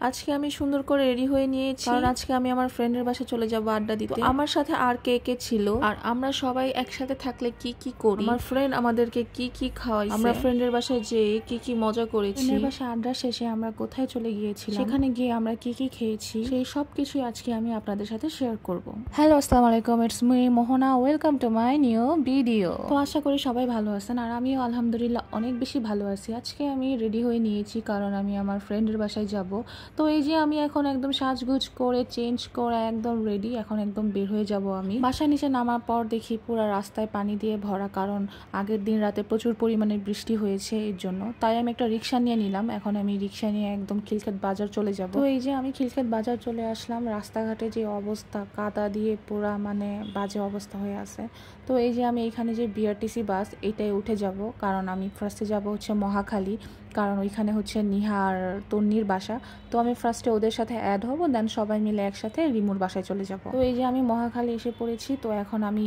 আজকে আমি সুন্দর করে রেডি হয়ে নিয়েছি, কারণ আজকে আমি আমার ফ্রেন্ডের বাসায় চলে যাব আড্ডা দিতে। আমার সাথে আর কে কে ছিল, আর আমরা সবাই একসাথে থাকলে কি কি করি, আমার ফ্রেন্ড আমাদেরকে কি কি খাওয়াইছে, আমরা ফ্রেন্ডের বাসায় যেয়ে কি কি মজা করেছি, ফ্রেন্ডের বাসায় আড্ডা শেষে আমরা কোথায় চলে গিয়েছিলাম, সেখানে গিয়ে আমরা কি কি খেয়েছি, সেই সব কিছুই আজকে আমি আপনাদের সাথে শেয়ার করব। হ্যালো, আসসালামু আলাইকুম, it's me Mohona, welcome to my new video. তো আশা করি সবাই ভালো আছেন, আর আমিও আলহামদুলিল্লাহ অনেক বেশি ভালো আছি। আজকে আমি রেডি হয়ে নিয়েছি কারণ আমি আমার ফ্রেন্ডের বাসায় যাব। তো এই যে আমি এখন একদম সাজগুজ করে চেঞ্জ করে একদম রেডি, এখন একদম বের হয়ে যাব। আমি বাসার নিচে নামার পর দেখি পুরো রাস্তায় পানি দিয়ে ভরা, কারণ আগের দিন রাতে প্রচুর পরিমাণে বৃষ্টি হয়েছে, এর জন্য। তাই আমি একটা রিক্সা নিয়ে নিলাম। এখন আমি রিক্সা নিয়ে একদম খিলক্ষেত বাজার চলে যাব। তো এই যে আমি খিলক্ষেত বাজার চলে আসলাম। রাস্তাঘাটে যে অবস্থা, কাদা দিয়ে পুরা মানে বাজে অবস্থা হয়ে আছে। তো এই যে আমি এখানে যে বিআরটিসি বাস, এটাই উঠে যাব, কারণ আমি ফার্স্টে যাব হচ্ছে মহাখালী, কারণ ওইখানে হচ্ছে নিহা আর তন্নির বাসা। তো আমি ফার্স্টে ওদের সাথে অ্যাড হব, দেন সবাই মিলে একসাথে রিমুর বাসায় চলে যাব। তো এই যে আমি মহাখালী এসে পড়েছি। তো এখন আমি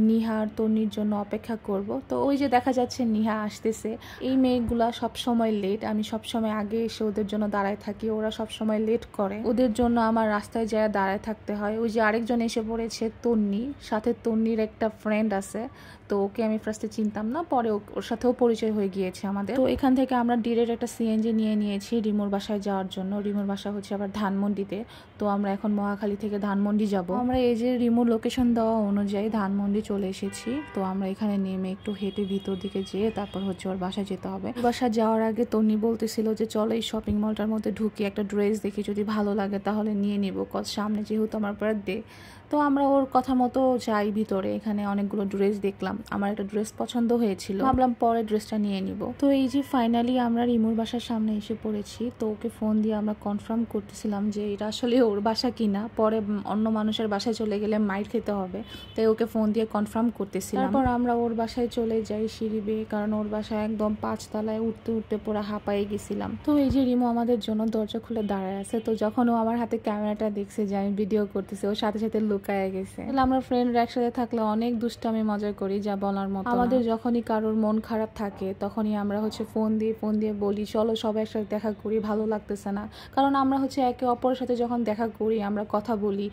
নিহা আর তন্নির জন্য অপেক্ষা করব। তো ওই যে দেখা যাচ্ছে নিহা আসতেছে। এই মেয়েগুলা সব সময় লেট, আমি সব সময় আগে এসে ওদের জন্য দাঁড়ায় থাকি, ওরা সব সময় লেট করে, ওদের জন্য আমার রাস্তায় যায় দাঁড়ায় থাকতে হয়। ওই যে আরেকজন এসে পড়েছে, তন্নি, সাথে তন্নির একটা ফ্রেন্ড আছে। তো ওকে আমি ফার্স্টে চিনতাম না, পরে ওর সাথেও পরিচয় হয়ে গিয়েছে আমাদের। তো এখান থেকে আমরা ডিরেক্ট একটা সিএনজি নিয়ে নিয়েছি রিমুর বাসায় যাওয়ার জন্য। রিমুর বাসা হচ্ছে আবার ধানমন্ডিতে। তো আমরা এখন মহাখালী থেকে ধানমন্ডি যাব। আমরা এই যে রিমুর লোকেশন দেওয়া অনুযায়ী ধানমন্ডি চলে এসেছি। তো আমরা এখানে নেমে একটু হেঁটে ভিতর দিকে যেয়ে তারপর হচ্ছে ওর বাসায় যেতে হবে। বাসায় যাওয়ার আগে তন্নি বলতেছিল যে চলো এই শপিং মলটার মধ্যে ঢুকি, একটা ড্রেস দেখি, যদি ভালো লাগে তাহলে নিয়ে নিব, কত সামনে যেহেতু আমার বার্থডে। তো আমরা ওর কথা মতো যাই ভিতরে। এখানে অনেকগুলো ড্রেস দেখলাম, আমার একটা ড্রেস পছন্দ হয়েছিল, ভাবলাম পরে ড্রেসটা নিয়ে নিব। তো এই যে ফাইনালি আমরা রিমুর বাসার সামনে এসে পড়েছি। তো ওকে ফোন দিয়ে আমরা কনফার্ম করতেছিলাম যে এটা আসলে ওর বাসা কিনা, পরে অন্য মানুষের বাসায় চলে গেলে মাইর খেতে হবে, তাই ওকে ফোন দিয়ে কনফার্ম করতেছিলাম। তারপর আমরা ওর বাসায় চলে যাই সিঁড়ি বেয়ে, কারণ ওর বাসায় একদম 5 তলায় উঠতে উঠতে পুরো হাঁপায়ে গেছিলাম। তো এই যে রিমু আমাদের জন্য দরজা খুলে দাঁড়ায় আছে। তো যখন ও আমার হাতে ক্যামেরাটা দেখছে যে আমি ভিডিও করতেছি, ওর সাথে সাথে লুকায় গেছে। আমরা ফ্রেন্ডরা একসাথে থাকলে অনেক দুষ্টামি মজা করি, যা বলার মতো। আমাদের যখনই কারোর মন খারাপ থাকে তখনই আমরা হচ্ছে ফোন দিয়ে বলি চলো সবাই একসাথে দেখা করি, ভালো লাগতেছে না। কারণ আমরা হচ্ছে একে অপরের সাথে যখন দেখা করি, আমরা কথা বলি,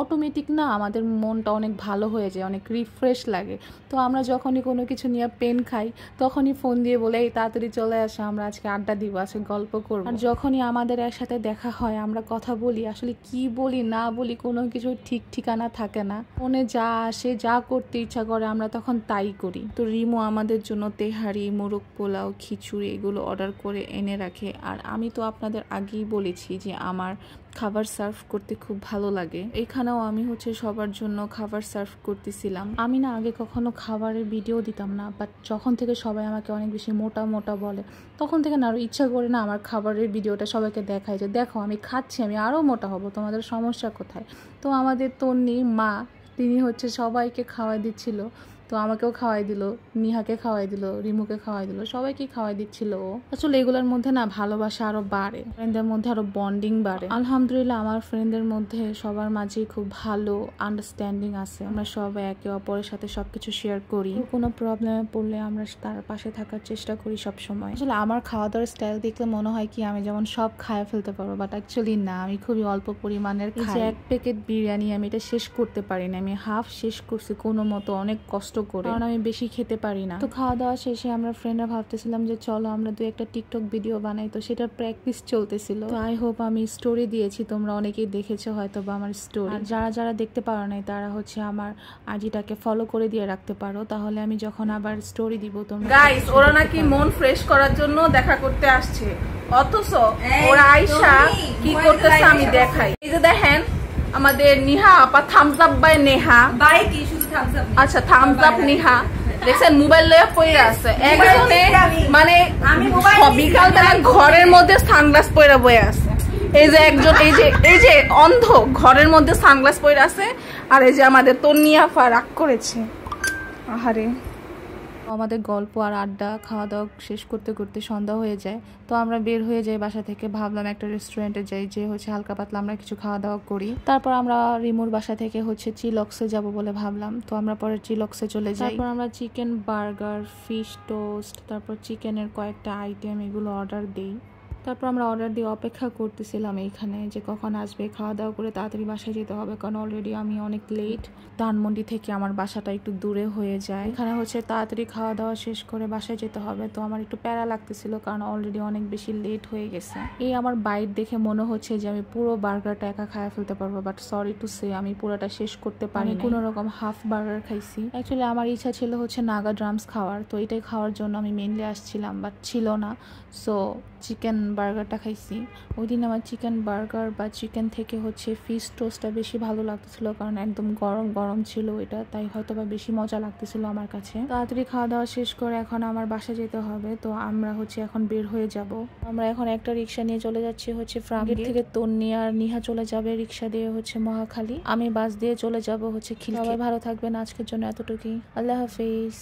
অটোমেটিক না আমাদের মনটা অনেক ভালো হয়ে যায়, অনেক রিফ্রেশ লাগে। তো আমরা যখনই কোনো কিছু নিয়ে পেন খাই তখনই ফোন দিয়ে বলে এই তাড়াতাড়ি চলে আসে, আমরা আজকে আড্ডা দিব, আজকে গল্প করব। আর যখনই আমাদের একসাথে দেখা হয় আমরা কথা বলি, আসলে কি বলি না বলি কোনো কিছু ঠিক ঠিকানা থাকে না, মনে যা আসে, যা করতে ইচ্ছা করে আমরা তখন তাই করি। তো রিমু আমাদের জন্য তেহারি, মোরগ পোলাও, খিচুড়ি এগুলো অর্ডার করে এনে রাখে। আর আমি তো আপনাদের আগেই বলেছি যে আমার খাবার সার্ভ করতে খুব ভালো লাগে। এখানেও আমি হচ্ছে সবার জন্য খাবার সার্ভ করতেছিলাম। আমি না আগে কখনো খাবারের ভিডিও দিতাম না, বাট যখন থেকে সবাই আমাকে অনেক বেশি মোটা মোটা বলে, তখন থেকে না আরো ইচ্ছা করে না আমার খাবারের ভিডিওটা সবাইকে দেখাই, যে দেখো আমি খাচ্ছি, আমি আরো মোটা হব, তোমাদের সমস্যা কোথায়। তো আমাদের তন্নি মা, তিনি হচ্ছে সবাইকে খাওয়াই দিচ্ছিল। তো আমাকেও খাওয়াই দিল, নিহাকে খাওয়াই দিল, রিমুকে খাওয়াই দিল, সবাইকে খাওয়াই দিচ্ছিল। আসলে এগুলোর মধ্যে না ভালোবাসা আরো বাড়ে, ফ্রেন্ডদের মধ্যে আরো বন্ডিং বাড়ে। আলহামদুলিল্লাহ আমার ফ্রেন্ডদের মধ্যে সবার মাঝেই খুব ভালো আন্ডারস্ট্যান্ডিং আছে। আমরা সবাই একে অপরের সাথে সবকিছু শেয়ার করি, কোনো প্রবলেমে পড়লে আমরা তার পাশে থাকার চেষ্টা করি সব সময়। আসলে আমার খাওয়া দাওয়ার স্টাইল দেখলে মনে হয় কি আমি যেমন সব খায় ফেলতে পারবো, বাট অ্যাকচুয়ালি না, আমি খুবই অল্প পরিমাণের খাই। এক প্যাকেট বিরিয়ানি আমি এটা শেষ করতে পারি না, আমি হাফ শেষ করছি কোনো মতো, অনেক কষ্ট করে, কারণ আমি বেশি খেতে পারি না। তো খাওয়া দাওয়া শেষে আমরা ফ্রেন্ডরা ভাবতেছিলাম যে চলো আমরা একটা টিকটক ভিডিও বানাই। তো সেটা প্র্যাকটিস চলতেছিল। তো আই হোপ আমি স্টোরি দিয়েছি, তোমরা অনেকেই দেখেছো হয়তো বা আমার স্টোরি। আর যারা দেখতে পারো নাই তারা হচ্ছে আমার আইডিটাকে ফলো করে দিয়ে রাখতে পারো, তাহলে আমি যখন আবার স্টোরি দিব তোমরা। গাইস, ওরা নাকি মন ফ্রেশ করার জন্য দেখা করতে আসছে, অথচ ওরা আয়শা কি করতেছে আমি দেখাই। এই যে দেখেন আমাদের নিহা আপা, thumbs up bye Neha, bye কি শুধু থামস আপ, আচ্ছা থামস আপ নিহা, দেখছেন মোবাইল লয়ে পড়ে আছে একজনে, মানে বিকাল বেলা ঘরের মধ্যে সানগ্লাস পরে বয়ে আছে। এই যে একজন, এই যে অন্ধ, ঘরের মধ্যে সানগ্লাস পরে আছে। আর এই যে আমাদের তন্নি আপা রাগ করেছে, আহারে। আমাদের গল্প আর আড্ডা খাওয়া দাওয়া শেষ করতে করতে সন্ধ্যা হয়ে যায়। তো আমরা বের হয়ে যাই বাসা থেকে, ভাবলাম একটা রেস্টুরেন্টে যাই, যে হচ্ছে হালকা পাতলা আমরা কিছু খাওয়া দাওয়া করি। তারপর আমরা রিমুর বাসা থেকে হচ্ছে চিলক্সে যাব বলে ভাবলাম। তো আমরা পরে চিলক্সে চলে যাই। তারপর আমরা চিকেন বার্গার, ফিশ টোস্ট, তারপর চিকেনের কয়েকটা আইটেম এগুলো অর্ডার দিই। তারপর আমরা অর্ডার দিয়ে অপেক্ষা করতেছিলাম এইখানে যে কখন আসবে, খাওয়া দাওয়া করে তাড়াতাড়ি বাসায় যেতে হবে, কারণ অলরেডি আমি অনেক লেট। ধানমন্ডি থেকে আমার বাসাটা একটু দূরে হয়ে যায়, এখানে হচ্ছে তাড়াতাড়ি খাওয়া দাওয়া শেষ করে বাসায় যেতে হবে। তো আমার একটু প্যারা লাগতেছিল কারণ অলরেডি অনেক বেশি লেট হয়ে গেছে। এই আমার বাইট দেখে মনে হচ্ছে যে আমি পুরো বার্গারটা একা খাওয়া ফেলতে পারবো, বাট সরি টু সে আমি পুরোটা শেষ করতে পারি, কোনো রকম হাফ বার্গার খাইছি। অ্যাকচুয়ালি আমার ইচ্ছা ছিল হচ্ছে নাগা ড্রামস খাওয়ার, তো এটাই খাওয়ার জন্য আমি মেনলি আসছিলাম, বাট ছিল না, সো চিকেন বার্গারটা খাইছি। ওই দিন আমার চিকেন বার্গার বা চিকেন থেকে হচ্ছে ফিশ টোস্টটা বেশি ভালো লাগতেছিল, কারণ একদম গরম গরম ছিল এটা, তাই হয়তো বা বেশি মজা লাগতেছিল আমার কাছে। তাড়াতাড়ি খাওয়া দাওয়া শেষ করে এখন আমার বাসা যেতে হবে, তো আমরা হচ্ছে এখন বের হয়ে যাব। আমরা এখন একটা রিক্সা নিয়ে চলে যাচ্ছি হচ্ছে ফ্রামগেট থেকে তন্নি আর নিহা চলে যাবে রিক্সা দিয়ে হচ্ছে মহাখালী, আমি বাস দিয়ে চলে যাব হচ্ছে খিলগাঁও। ভালো থাকবেন, আজকের জন্য এতটুকুই, আল্লাহ হাফিজ।